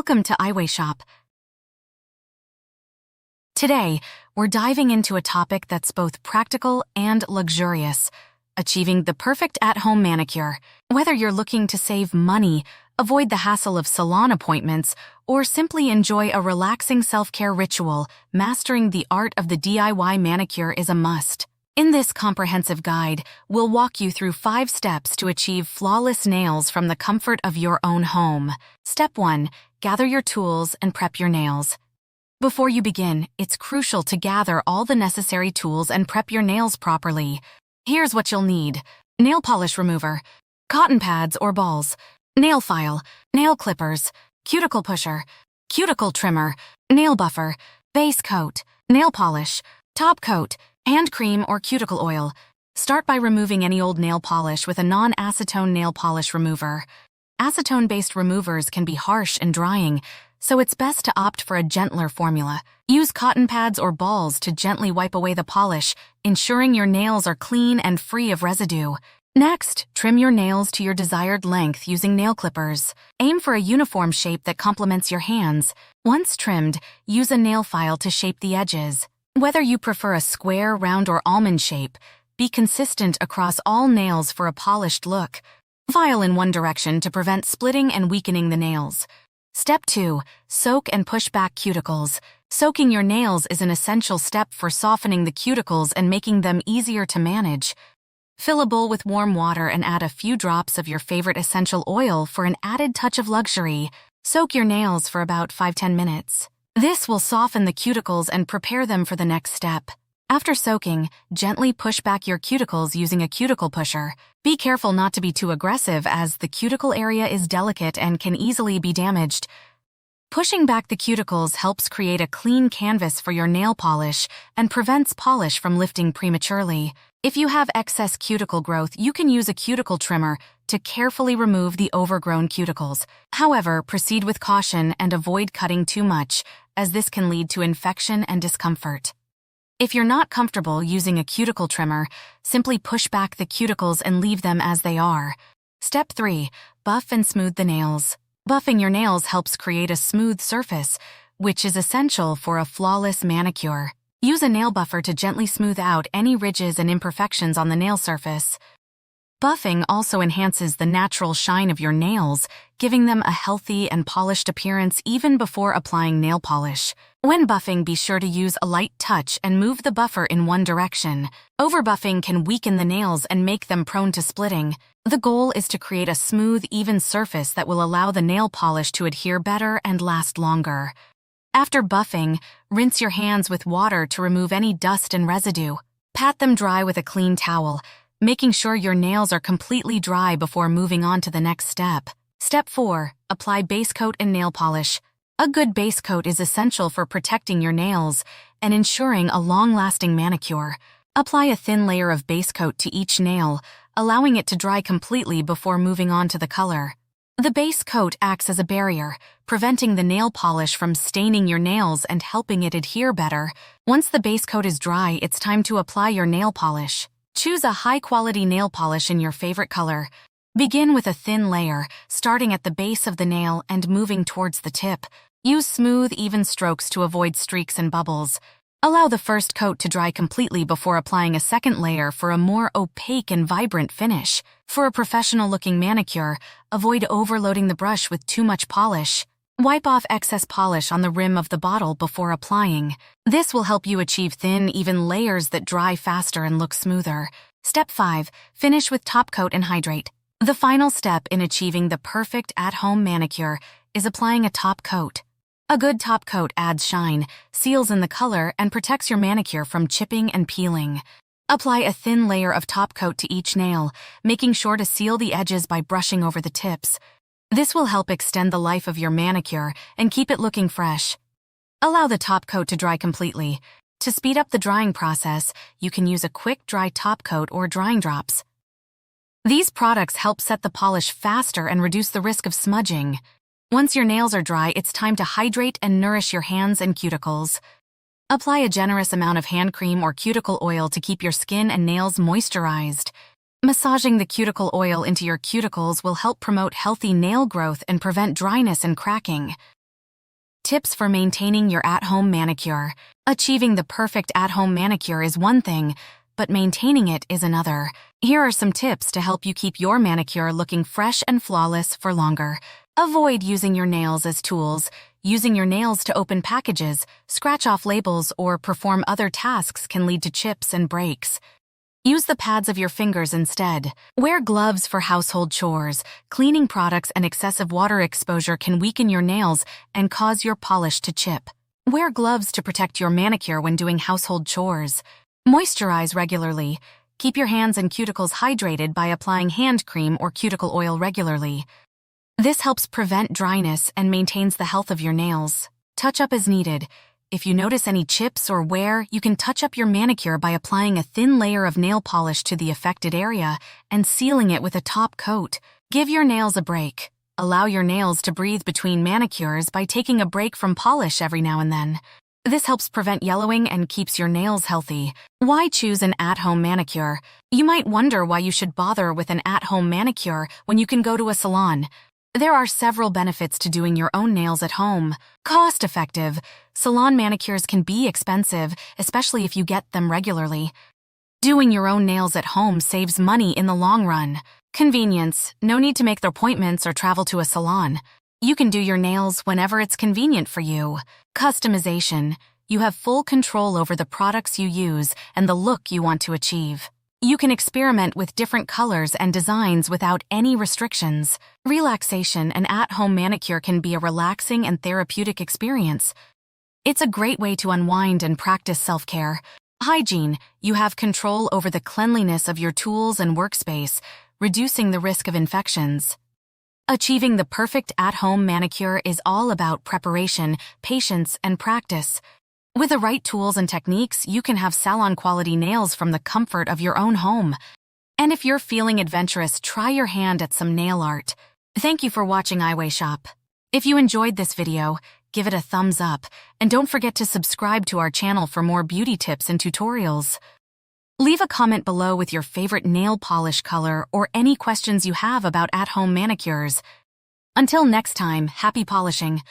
Welcome to EiwayShop. Today, we're diving into a topic that's both practical and luxurious, achieving the perfect at-home manicure. Whether you're looking to save money, avoid the hassle of salon appointments, or simply enjoy a relaxing self-care ritual, mastering the art of the DIY manicure is a must. In this comprehensive guide, we'll walk you through 5 steps to achieve flawless nails from the comfort of your own home. Step 1. Gather your tools and prep your nails. Before you begin, it's crucial to gather all the necessary tools and prep your nails properly. Here's what you'll need: nail polish remover, cotton pads or balls, nail file, nail clippers, cuticle pusher, cuticle trimmer, nail buffer, base coat, nail polish, top coat, hand cream or cuticle oil. Start by removing any old nail polish with a non-acetone nail polish remover. Acetone-based removers can be harsh and drying, so it's best to opt for a gentler formula. Use cotton pads or balls to gently wipe away the polish, ensuring your nails are clean and free of residue. Next, trim your nails to your desired length using nail clippers. Aim for a uniform shape that complements your hands. Once trimmed, use a nail file to shape the edges. Whether you prefer a square, round, or almond shape, be consistent across all nails for a polished look. File in one direction to prevent splitting and weakening the nails. Step 2. Soak and push back cuticles. Soaking your nails is an essential step for softening the cuticles and making them easier to manage. Fill a bowl with warm water and add a few drops of your favorite essential oil for an added touch of luxury. Soak your nails for about 5–10 minutes. This will soften the cuticles and prepare them for the next step. After soaking, gently push back your cuticles using a cuticle pusher. Be careful not to be too aggressive, as the cuticle area is delicate and can easily be damaged. Pushing back the cuticles helps create a clean canvas for your nail polish and prevents polish from lifting prematurely. If you have excess cuticle growth, you can use a cuticle trimmer to carefully remove the overgrown cuticles. However, proceed with caution and avoid cutting too much, as this can lead to infection and discomfort. If you're not comfortable using a cuticle trimmer, simply push back the cuticles and leave them as they are. Step 3. Buff and smooth the nails. Buffing your nails helps create a smooth surface, which is essential for a flawless manicure. Use a nail buffer to gently smooth out any ridges and imperfections on the nail surface. Buffing also enhances the natural shine of your nails, giving them a healthy and polished appearance even before applying nail polish. When buffing, be sure to use a light touch and move the buffer in one direction. Overbuffing can weaken the nails and make them prone to splitting. The goal is to create a smooth, even surface that will allow the nail polish to adhere better and last longer. After buffing, rinse your hands with water to remove any dust and residue. Pat them dry with a clean towel, making sure your nails are completely dry before moving on to the next step. Step 4. Apply base coat and nail polish. A good base coat is essential for protecting your nails and ensuring a long-lasting manicure. Apply a thin layer of base coat to each nail, allowing it to dry completely before moving on to the color. The base coat acts as a barrier, preventing the nail polish from staining your nails and helping it adhere better. Once the base coat is dry, it's time to apply your nail polish. Choose a high-quality nail polish in your favorite color. Begin with a thin layer, starting at the base of the nail and moving towards the tip. Use smooth, even strokes to avoid streaks and bubbles. Allow the first coat to dry completely before applying a second layer for a more opaque and vibrant finish. For a professional-looking manicure, avoid overloading the brush with too much polish. Wipe off excess polish on the rim of the bottle before applying. This will help you achieve thin, even layers that dry faster and look smoother. Step 5. Finish with top coat and hydrate. The final step in achieving the perfect at-home manicure is applying a top coat. A good top coat adds shine, seals in the color, and protects your manicure from chipping and peeling. Apply a thin layer of top coat to each nail, making sure to seal the edges by brushing over the tips. This will help extend the life of your manicure and keep it looking fresh. Allow the top coat to dry completely. To speed up the drying process, you can use a quick dry top coat or drying drops. These products help set the polish faster and reduce the risk of smudging. Once your nails are dry, it's time to hydrate and nourish your hands and cuticles. Apply a generous amount of hand cream or cuticle oil to keep your skin and nails moisturized. Massaging the cuticle oil into your cuticles will help promote healthy nail growth and prevent dryness and cracking. Tips for maintaining your at-home manicure. Achieving the perfect at-home manicure is one thing, but maintaining it is another. Here are some tips to help you keep your manicure looking fresh and flawless for longer. Avoid using your nails as tools. Using your nails to open packages, scratch off labels, or perform other tasks can lead to chips and breaks. Use the pads of your fingers instead. Wear gloves for household chores. Cleaning products and excessive water exposure can weaken your nails and cause your polish to chip. Wear gloves to protect your manicure when doing household chores. Moisturize regularly. Keep your hands and cuticles hydrated by applying hand cream or cuticle oil regularly. This helps prevent dryness and maintains the health of your nails. Touch up as needed. If you notice any chips or wear, you can touch up your manicure by applying a thin layer of nail polish to the affected area and sealing it with a top coat. Give your nails a break. Allow your nails to breathe between manicures by taking a break from polish every now and then. This helps prevent yellowing and keeps your nails healthy. Why choose an at-home manicure? You might wonder why you should bother with an at-home manicure when you can go to a salon. There are several benefits to doing your own nails at home. Cost-effective. Salon manicures can be expensive, especially if you get them regularly. Doing your own nails at home saves money in the long run. Convenience. No need to make appointments or travel to a salon. You can do your nails whenever it's convenient for you. Customization. You have full control over the products you use and the look you want to achieve. You can experiment with different colors and designs without any restrictions. Relaxation. An at-home manicure can be a relaxing and therapeutic experience. It's a great way to unwind and practice self-care. Hygiene. You have control over the cleanliness of your tools and workspace, reducing the risk of infections. Achieving the perfect at-home manicure is all about preparation, patience, and practice. With the right tools and techniques, you can have salon-quality nails from the comfort of your own home. And if you're feeling adventurous, try your hand at some nail art. Thank you for watching EiwayShop. If you enjoyed this video, give it a thumbs up, and don't forget to subscribe to our channel for more beauty tips and tutorials. Leave a comment below with your favorite nail polish color or any questions you have about at-home manicures. Until next time, happy polishing.